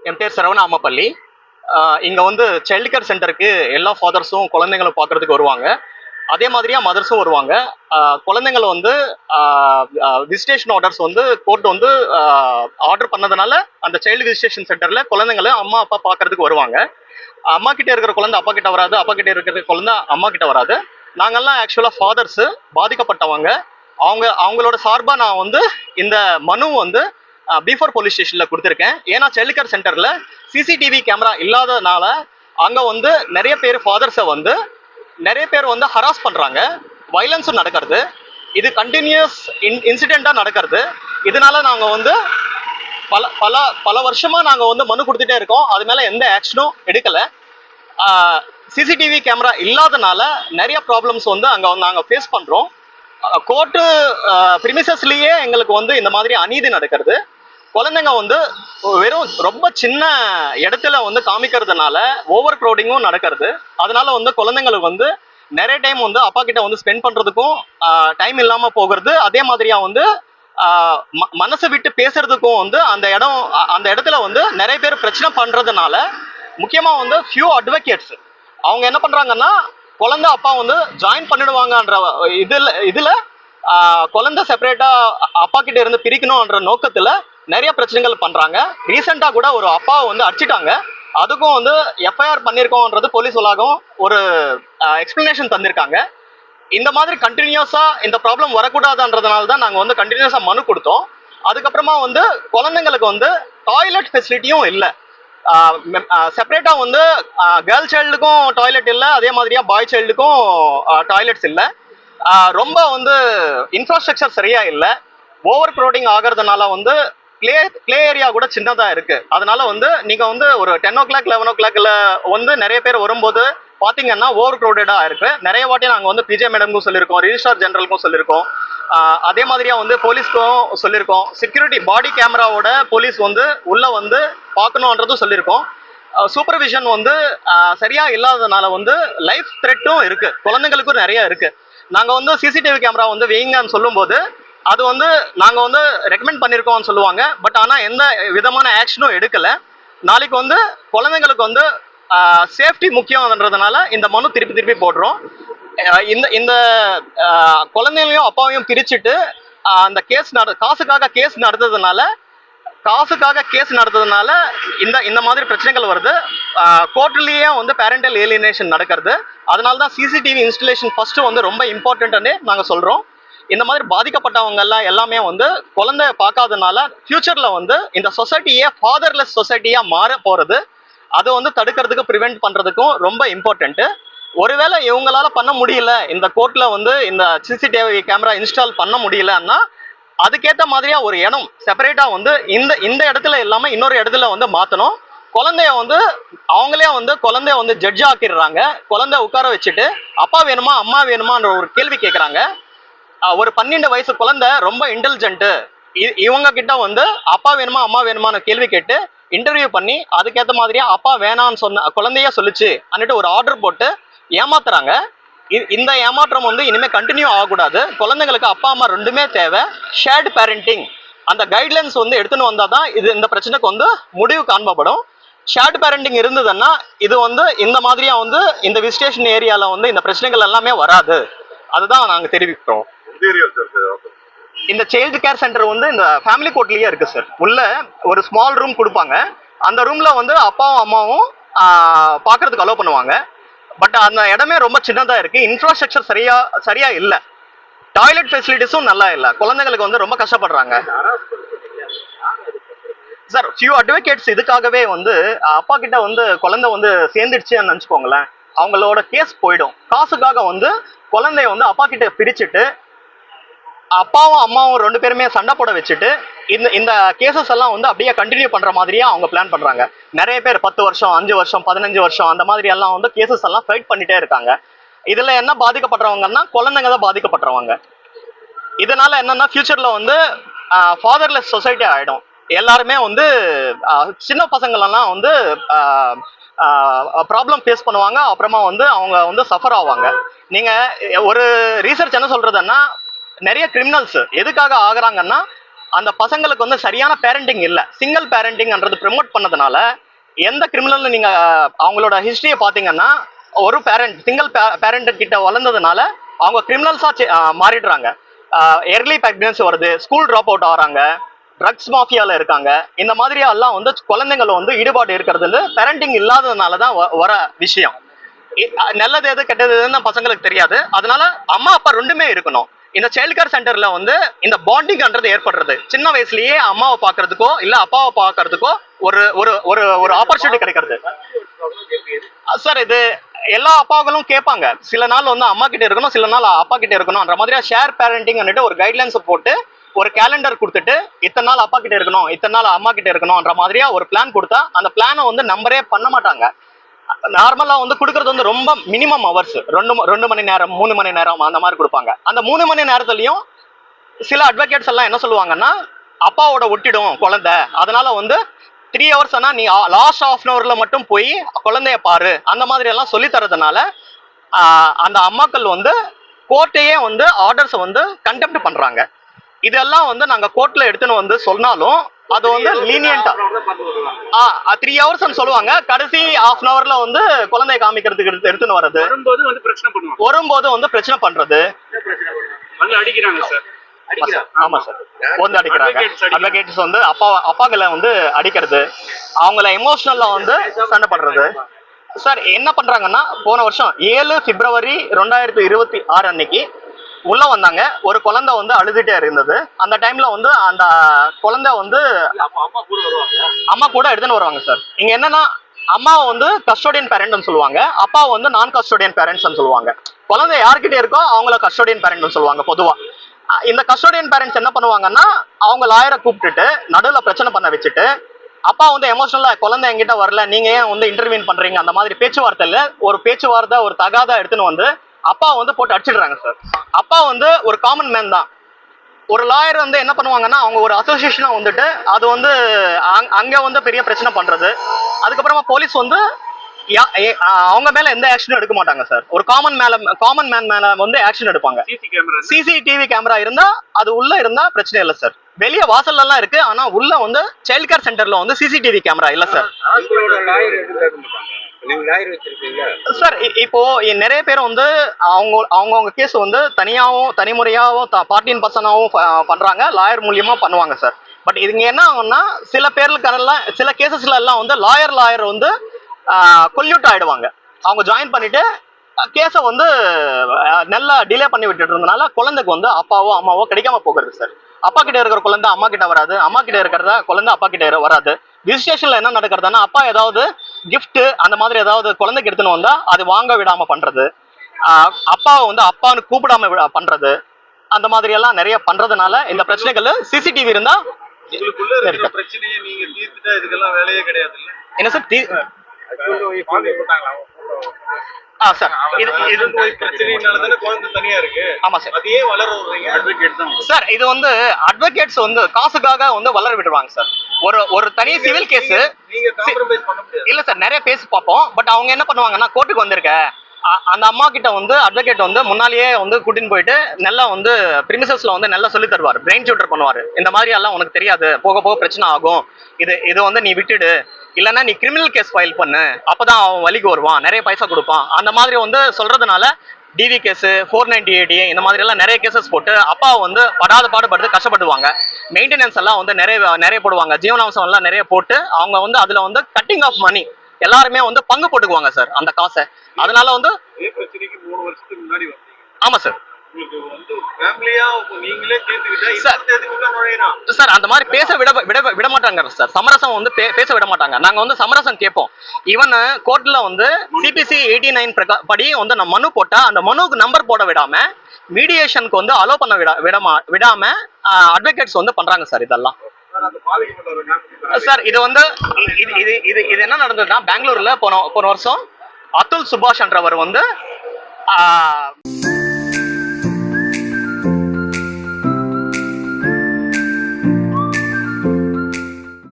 என் பேர் சரவண ஆமப்பள்ளி. இங்கே வந்து சைல்டு கேர் சென்டருக்கு எல்லா ஃபாதர்ஸும் குழந்தைங்களை பார்க்கறதுக்கு வருவாங்க. அதே மாதிரியா மதர்ஸும் வருவாங்க. குழந்தைங்களை வந்து விசிட்டேஷன் ஆர்டர்ஸ் வந்து கோர்ட் வந்து ஆர்டர் பண்ணதுனால அந்த சைல்டு விசிட்டேஷன் சென்டரில் குழந்தைங்களை அம்மா அப்பா பார்க்கறதுக்கு வருவாங்க. அம்மா கிட்ட இருக்கிற குழந்தை அப்பா கிட்ட வராது, அப்பா கிட்ட இருக்கிற குழந்தை அம்மா கிட்ட வராது. நாங்கள்லாம் ஆக்சுவலாக ஃபாதர்ஸு பாதிக்கப்பட்டவங்க. அவங்களோட சார்பாக நான் வந்து இந்த மனு வந்து பிஃபோர் போலீஸ் ஸ்டேஷனில் கொடுத்துருக்கேன். ஏன்னா சைல்டு கேர் சென்டரில் சிசிடிவி கேமரா இல்லாதனால அங்கே வந்து நிறைய பேர் ஃபாதர்ஸை வந்து நிறைய பேர் வந்து ஹராஸ் பண்ணுறாங்க, வயலன்ஸும் நடக்கிறது. இது கண்டினியூஸ் இன்சிடெண்ட்டாக நடக்கிறது. இதனால நாங்கள் வந்து பல பல பல வருஷமாக நாங்கள் வந்து மனு கொடுத்துட்டே இருக்கோம். அது மேலே எந்த ஆக்ஷனும் எடுக்கலை. சிசிடிவி கேமரா இல்லாதனால நிறைய ப்ராப்ளம்ஸ் வந்து அங்கே வந்து நாங்கள் ஃபேஸ் பண்ணுறோம். கோர்ட்டு ப்ரிமிசஸ்லேயே எங்களுக்கு வந்து இந்த மாதிரி அநீதி நடக்கிறது. குழந்தைங்க வந்து வெறும் ரொம்ப சின்ன இடத்துல வந்து காமிக்கிறதுனால ஓவர் க்ரௌடிங்கும் நடக்கிறது. அதனால வந்து குழந்தைங்களுக்கு வந்து நிறைய டைம் வந்து அப்பா கிட்ட வந்து ஸ்பெண்ட் பண்ணுறதுக்கும் டைம் இல்லாமல் போகிறது. அதே மாதிரியா வந்து மனசை விட்டு பேசுறதுக்கும் வந்து அந்த இடத்துல வந்து நிறைய பேர் பிரச்சனை பண்ணுறதுனால முக்கியமாக வந்து ஃபியூ அட்வொகேட்ஸ் அவங்க என்ன பண்ணுறாங்கன்னா குழந்தை அப்பா வந்து ஜாயின் பண்ணிடுவாங்கன்ற இதில் குழந்தை செப்பரேட்டாக அப்பா கிட்ட இருந்து பிரிக்கணும்ன்ற நோக்கத்தில் நிறைய பிரச்சனைகள் பண்ணுறாங்க. ரீசெண்டாக கூட ஒரு அப்பாவை வந்து அடிச்சிட்டாங்க. அதுக்கும் வந்து எஃப்ஐஆர் பண்ணியிருக்கோன்றது போலீஸ் வளாகம் ஒரு எக்ஸ்பிளனேஷன் தந்திருக்காங்க. இந்த மாதிரி கண்டினியூஸாக இந்த ப்ராப்ளம் வரக்கூடாதுன்றதுனால தான் நாங்கள் வந்து கண்டினியூஸாக மனு கொடுத்தோம். அதுக்கப்புறமா வந்து குழந்தைங்களுக்கு வந்து டாய்லெட் ஃபெசிலிட்டியும் இல்லை. செப்பரேட்டாக வந்து கேர்ள் சைல்டுக்கும் டாய்லெட் இல்லை, அதே மாதிரியா பாய் சைல்டுக்கும் டாய்லெட்ஸ் இல்லை. ரொம்ப வந்து இன்ஃப்ராஸ்ட்ரக்சர் சரியா இல்லை. ஓவர் க்ரௌடிங் ஆகிறதுனால வந்து பிளே ஏரியா கூட சின்னதாக இருக்கு. அதனால வந்து நீங்கள் வந்து ஒரு 10 o'clock 11 o'clockல வந்து நிறைய பேர் வரும்போது பார்த்தீங்கன்னா ஓவர் க்ரௌடடாக இருக்கு. நிறைய வாட்டி நாங்கள் வந்து பிஜே மேடம்க்கும் சொல்லியிருக்கோம், ரிஜிஸ்ட்ரார் ஜெனரலுக்கும் சொல்லியிருக்கோம், அதே மாதிரியா வந்து போலீஸ்க்கும் சொல்லியிருக்கோம். செக்யூரிட்டி பாடி கேமராவோட போலீஸ் வந்து உள்ள வந்து பார்க்கணுன்றதும் சொல்லியிருக்கோம். சூப்பர்விஷன் வந்து சரியா இல்லாததுனால வந்து லைஃப் த்ரெட்டும் இருக்கு, குழந்தைங்களுக்கும் நிறைய இருக்கு. நாங்கள் வந்து சிசிடிவி கேமரா வந்து வைங்கன்னு சொல்லும்போது அது வந்து நாங்கள் வந்து ரெக்கமெண்ட் பண்ணியிருக்கோம்னு சொல்லுவாங்க. பட் ஆனால் எந்த விதமான ஆக்ஷனும் எடுக்கலை. நாளைக்கு வந்து குழந்தைங்களுக்கு வந்து சேஃப்டி முக்கியம்ன்றதுனால இந்த மனு திருப்பி போடுறோம். இந்த குழந்தைகளையும் அப்பாவையும் பிரிச்சுட்டு அந்த காசுக்காக கேஸ் நடந்ததுனால இந்த மாதிரி பிரச்சனைகள் வருது. கோர்ட்லேயே வந்து பேரண்டல் ஏலியனேஷன் நடக்கிறது. அதனால தான் சிசிடிவி இன்ஸ்டலேஷன் ஃபர்ஸ்ட் வந்து ரொம்ப இம்பார்ட்டன்ட்னு நாங்கள் சொல்கிறோம். இந்த மாதிரி பாதிக்கப்பட்டவங்க எல்லாம் எல்லாமே வந்து குழந்தைய பார்க்காதனால ஃபியூச்சர்ல வந்து இந்த சொசைட்டியே ஃபாதர்லெஸ் சொசைட்டியா மாற போறது. அதை வந்து தடுக்கிறதுக்கு ப்ரிவென்ட் பண்றதுக்கும் ரொம்ப இம்பார்ட்டன்ட். ஒருவேளை இவங்களால பண்ண முடியல, இந்த கோர்ட்ல வந்து இந்த சிசிடிவி கேமரா இன்ஸ்டால் பண்ண முடியலன்னா அதுக்கேற்ற மாதிரியா ஒரு இடம் செப்பரேட்டா வந்து இந்த இடத்துல இல்லாம இன்னொரு இடத்துல வந்து மாத்தணும். குழந்தைய வந்து அவங்களே வந்து குழந்தைய வந்து ஜட்ஜ் ஆக்கிடுறாங்க. குழந்தை உட்கார வச்சுட்டு அப்பா வேணுமா அம்மா வேணுமான்ற ஒரு கேள்வி கேட்கறாங்க. ஒரு 12 வயசு குழந்தை ரொம்ப இன்டெலிஜென்ட். இவங்க கிட்ட வந்து அப்பா வேணுமா அம்மா வேணுமான்னு கேள்வி கேட்டு இன்டர்வியூ பண்ணி அதுக்கேற்ற மாதிரியா அப்பா வேணான்னு சொன்ன குழந்தைய சொல்லிச்சு அன்னிட்டு ஒரு ஆர்டர் போட்டு ஏமாத்துறாங்க. இந்த ஏமாற்றம் வந்து இனிமே கண்டினியூ ஆகக்கூடாது. குழந்தைங்களுக்கு அப்பா அம்மா ரெண்டுமே தேவை. ஷேர்டு பேரண்டிங் அந்த கைட்லைன்ஸ் வந்து எடுத்துன்னு வந்தால் தான் இந்த பிரச்சனைக்கு வந்து முடிவு காண்பப்படும். ஷேர்டு பேரண்டிங் இருந்ததுன்னா இது வந்து இந்த மாதிரியா வந்து இந்த விசிட்டேஷன் ஏரியாவில் வந்து இந்த பிரச்சனைகள் எல்லாமே வராது. அதுதான் நாங்கள் தெரிவிக்கிறோம். இந்த சைல்டு கேர் சென்டர் வந்து இந்த ஃபேமிலி கோர்ட்லயே இருக்கு சார். உள்ள ஒரு ஸ்மால் ரூம் கொடுப்பாங்க. அந்த ரூம்ல வந்து அப்பாவும் அம்மாவும் பார்க்கறதுக்கு அலோவ் பண்ணுவாங்க. பட் அந்த இடமே ரொம்ப சின்னதா இருக்கு. இன்ஃப்ராஸ்ட்ரக்சர் சரியா இல்லை. டாய்லெட் ஃபெசிலிட்டிஸும் நல்லா இல்லை. குழந்தைங்களுக்கு வந்து ரொம்ப கஷ்டப்படுறாங்க சார். ஃபியூ அட்வொகேட்ஸ் இதுக்காகவே வந்து அப்பா கிட்ட வந்து குழந்தை வந்து சேர்ந்துடுச்சுன்னு நினச்சிக்கோங்களேன், அவங்களோட கேஸ் போயிடும். காசுக்காக வந்து குழந்தைய வந்து அப்பா கிட்ட பிரிச்சுட்டு அப்பாவும் அம்மாவும் ரெண்டு பேருமே சண்டை போட வச்சுட்டு இந்த கேசஸ் எல்லாம் வந்து அப்படியே கண்டினியூ பண்ற மாதிரியா அவங்க பிளான் பண்றாங்க. நிறைய பேர் 10 வருஷம் 5 வருஷம் 15 வருஷம் அந்த மாதிரி எல்லாம் வந்து கேசஸ் எல்லாம் ஃபைட் பண்ணிட்டே இருக்காங்க. இதுல என்ன பாதிக்கப்படுறவங்கன்னா குழந்தைங்க தான் பாதிக்கப்படுறவங்க. இதனால என்னன்னா ஃபியூச்சர்ல வந்து ஃபாதர்லெஸ் சொசைட்டி ஆயிடும். எல்லாருமே வந்து சின்ன பசங்களெல்லாம் வந்து ப்ராப்ளம் ஃபேஸ் பண்ணுவாங்க. அப்புறமா வந்து அவங்க வந்து சஃபர் ஆவாங்க. நீங்க ஒரு ரீசர்ச் என்ன சொல்றதுன்னா நிறைய கிரிமினல்ஸ் எதுக்காக ஆகுறாங்கன்னா அந்த பசங்களுக்கு வந்து சரியான பேரண்டிங் இல்லை. சிங்கிள் பேரண்டிங்ன்றது ப்ரமோட் பண்ணதுனால எந்த கிரிமினல் நீங்க அவங்களோட ஹிஸ்டரியை பார்த்தீங்கன்னா ஒரு பேரண்ட் சிங்கிள் பேரண்ட் கிட்ட வளர்ந்ததுனால அவங்க கிரிமினல்ஸா மாறிடுறாங்க. எர்லி பிரெக்னன்சி வருது, ஸ்கூல் ட்ராப் அவுட் ஆகிறாங்க, ட்ரக்ஸ் மாஃபியால இருக்காங்க. இந்த மாதிரி எல்லாம் வந்து குழந்தைங்கள வந்து ஈடுபாடு இருக்கிறது வந்து பேரண்டிங் இல்லாததுனால தான் வர விஷயம். நல்லது எது கெட்டது எதுன்னு பசங்களுக்கு தெரியாது. அதனால அம்மா அப்பா ரெண்டுமே இருக்கணும். இந்த சைல்ட் கேர் சென்டர்ல வந்து இந்த பாண்டிங்ன்றது ஏற்படுறது சின்ன வயசுலயே அம்மாவை பாக்குறதுக்கோ இல்ல அப்பாவை பாக்குறதுக்கோ ஒரு ஒரு ஒரு ஒரு ஆப்பர்ச்சுனிட்டி கிடைக்கிறது. சார் இது எல்லா அப்பாக்களும் கேட்பாங்க. சில நாள் வந்து அம்மா கிட்ட இருக்கணும், சில நாள் அப்பா கிட்ட இருக்கணும்ன்ற மாதிரியா ஷேர் பேரண்டிங் ஒரு கைட்லைன்ஸ் போட்டு ஒரு கேலண்டர் கொடுத்துட்டு இத்தனை நாள் அப்பா கிட்ட இருக்கணும், இத்தனை நாள் அம்மா கிட்ட இருக்கணும்ன்ற மாதிரியா ஒரு பிளான் கொடுத்தா அந்த பிளானை வந்து நம்பரே பண்ண மாட்டாங்க. நார்மலா வந்து கொடுக்கறது வந்து ரொம்ப மினிமம் ஹவர்ஸ், 2 மணி நேரம் 3 மணி நேரம் அந்த மாதிரி கொடுப்பாங்க. அந்த 3 மணி நேரத்துலயும் சில அட்வொகேட்ஸ் எல்லாம் என்ன சொல்லுவாங்கன்னா அப்பாவோட ஒட்டிடும் குழந்தை, அதனால வந்து 3 ஹவர்ஸ் ஆனா நீ லாஸ்ட் ஹாஃப் அன் ஹவர்ல மட்டும் போய் குழந்தைய பாரு அந்த மாதிரி எல்லாம் சொல்லி தரதுனால அந்த அம்மாக்கள் வந்து கோர்ட்டையே வந்து ஆர்டர்ஸ் வந்து கண்டெம்ட் பண்றாங்க. இதெல்லாம் வந்து நாங்க கோர்ட்ல எடுத்துன்னு வந்து சொன்னாலும் அது வந்து லீனியன்டா 3 ஹவர்ஸ் சொல்லுவாங்க, கடைசி ஹாஃப் அன் ஹவர்ல வந்து குழந்தைய காமிக்கிறதுக்கு எடுத்துன்னு வர்றது, வரும்போது வந்து பிரச்சனை பண்றது. ஆமா சார், வந்து அடிக்கிறாங்க. அட்வொகேட்ஸ் வந்து அப்பாக்களை வந்து அடிக்கிறது, அவங்கள எமோஷனலா வந்து சண்டை பண்றது. சார் என்ன பண்றாங்கன்னா போன வருஷம் 7 பிப்ரவரி 2026 அன்னைக்கு உள்ள வந்தாங்க. ஒரு குழந்தை வந்து அழுதுட்டே இருந்தது. அந்த டைம்ல வந்து அந்த குழந்தை வந்து அம்மா கூட எடுத்துன்னு வருவாங்க சார். இங்க என்னன்னா அம்மாவை வந்து கஸ்டோடியன் பேரண்ட் சொல்லுவாங்க, அப்பா வந்து நான் கஸ்டோடியன் பேரண்ட்ஸ் சொல்லுவாங்க. குழந்தை யார்கிட்ட இருக்கோ அவங்கள கஸ்டோடியன் பேரண்ட் சொல்லுவாங்க பொதுவா. இந்த கஸ்டோடியன் பேரண்ட்ஸ் என்ன பண்ணுவாங்கன்னா அவங்க லாயரை கூப்பிட்டுட்டு நடுவில் பிரச்சனை பண்ண வச்சுட்டு அப்பா வந்து எமோஷனலா குழந்தை என்கிட்ட வரல, நீங்க ஏன் வந்து இன்டர்வியூன் பண்றீங்க அந்த மாதிரி பேச்சுவார்த்தை இல்ல, ஒரு பேச்சுவார்த்தை ஒரு தகாத எடுத்துன்னு வந்து அப்பா வந்து போட்டு அடிச்சிடுறாங்க சார். அப்பா வந்து ஒரு காமன் மேன் தான். ஒரு லாயர் வந்து என்ன பண்ணுவாங்கன்னா அவங்க ஒரு அசோசியேஷனா வந்துட்டு அது வந்து அங்க வந்து பெரிய பிரச்சனை பண்றது. அதுக்கப்புறமா போலீஸ் வந்து அவங்க மேல எந்த ஆக்ஷனும் எடுக்க மாட்டாங்க சார். ஒரு காமன் மேன் மேல வந்து ஆக்ஷன் எடுப்பாங்க. சிசிடிவி கேமரா இருந்தா அது உள்ள இருந்தா பிரச்சனை இல்லை சார். வெளியே வாசல்ல எல்லாம் இருக்கு, ஆனா உள்ள வந்து சைல்ட் கேர் சென்டர்ல வந்து சிசிடிவி கேமரா இல்ல சார். சார் இப்போ நிறைய பேர் வந்து அவங்க கேஸ் வந்து தனிமுறையாவும் பார்ட்டின் பர்சனாவும் பண்றாங்க, லாயர் மூலியமா பண்ணுவாங்க சார். பட் இதுங்க என்ன ஆகும்னா சில பேர்களுக்கு சில கேசஸ்ல எல்லாம் வந்து லாயர் வந்து கொல்யூட் ஆயிடுவாங்க. அவங்க ஜாயின் பண்ணிட்டு கேஸை வந்து நல்லா டிலே பண்ணி விட்டுட்டு இருந்தனால குழந்தைக்கு வந்து அப்பாவோ அம்மாவோ கிடைக்காம போகிறது சார். அப்பா கிட்ட இருக்கிற குழந்தை அம்மா கிட்ட வராது, அம்மா கிட்ட இருக்கிறத குழந்தை அப்பா கிட்ட வராது. ரிஜிஸ்ட்ரேஷன்ல என்ன நடக்கிறதுனா அப்பா ஏதாவது கிஃப்ட் அந்த மாதிரி ஏதாவது குழந்தைக்கு எடுத்துன்னு வந்தா அது வாங்க விடாம பண்றது, அப்பாவை வந்து அப்பான்னு கூப்பிடாம பண்றது, அந்த மாதிரி எல்லாம் நிறைய பண்றதுனால இந்த பிரச்சனைகள் சிசிடிவி இருந்தா பிரச்சனையை நீங்க தீர்த்துட்டா இதுக்கெல்லாம் வேலையே கிடையாது. என்ன சார் சார் இது வந்து அட்வொகேட்ஸ் வந்து காசுக்காக வந்து வளர விடுவாங்க சார். ஒரு தனி சிவில் கேஸ் இல்ல சார், நிறைய பேசி பார்ப்போம். பட் அவங்க என்ன பண்ணுவாங்கன்னா கோர்ட்டுக்கு வந்திருக்க அந்த அம்மா கிட்ட வந்து அட்வொகேட் வந்து முன்னாலேயே வந்து கூட்டின்னு போயிட்டு நல்லா வந்து பிரிமிசஸ்ல வந்து நல்லா சொல்லி தருவார், பிரெயின் டியூட்டர் பண்ணுவாரு. இந்த மாதிரி எல்லாம் உனக்கு தெரியாது, போக போக பிரச்சனை ஆகும், இது வந்து நீ விட்டுடு, இல்லைன்னா நீ கிரிமினல் கேஸ் ஃபைல் பண்ணு, அப்பதான் அவன் வழிக்கு வருவான், நிறைய பைசா கொடுப்பான், அந்த மாதிரி வந்து சொல்றதுனால டிவி கேஸ் 498 இந்த மாதிரி எல்லாம் நிறைய கேசஸ் போட்டு அப்பாவை வந்து படாத பாடுபடுத்து கஷ்டப்படுவாங்க. மெயின்டெனன்ஸ் எல்லாம் வந்து நிறைய போடுவாங்க, ஜீவனாம்சம் எல்லாம் நிறைய போட்டு அவங்க வந்து அதுல வந்து கட்டிங் ஆஃப் மணி எல்லாருமே வந்து பங்கு போட்டுக்குவாங்க சார் அந்த காசை. அதனால வந்து 3 வருஷத்துக்கு முன்னாடி ஆமா சார் சார் அந்த மாதிரி பேச விட மாட்டாங்க சார். சமரசம் வந்து பேச விட மாட்டாங்க. நாங்க வந்து சமரசம் கேட்போம். ஈவன் கோர்ட்ல வந்து சிபிசி 89 படி வந்து நம்ம மனு போட்டா அந்த மனுக்கு நம்பர் போட விடாம மீடியேஷனுக்கு வந்து அலோ பண்ண விடாம அட்வொகேட்ஸ் வந்து பண்றாங்க சார் இதெல்லாம். சார் இது வந்து இது என்ன நடந்ததுன்னா பெங்களூர்ல போன வருஷம் அத்துல் சுபாஷ் என்றவர் வந்து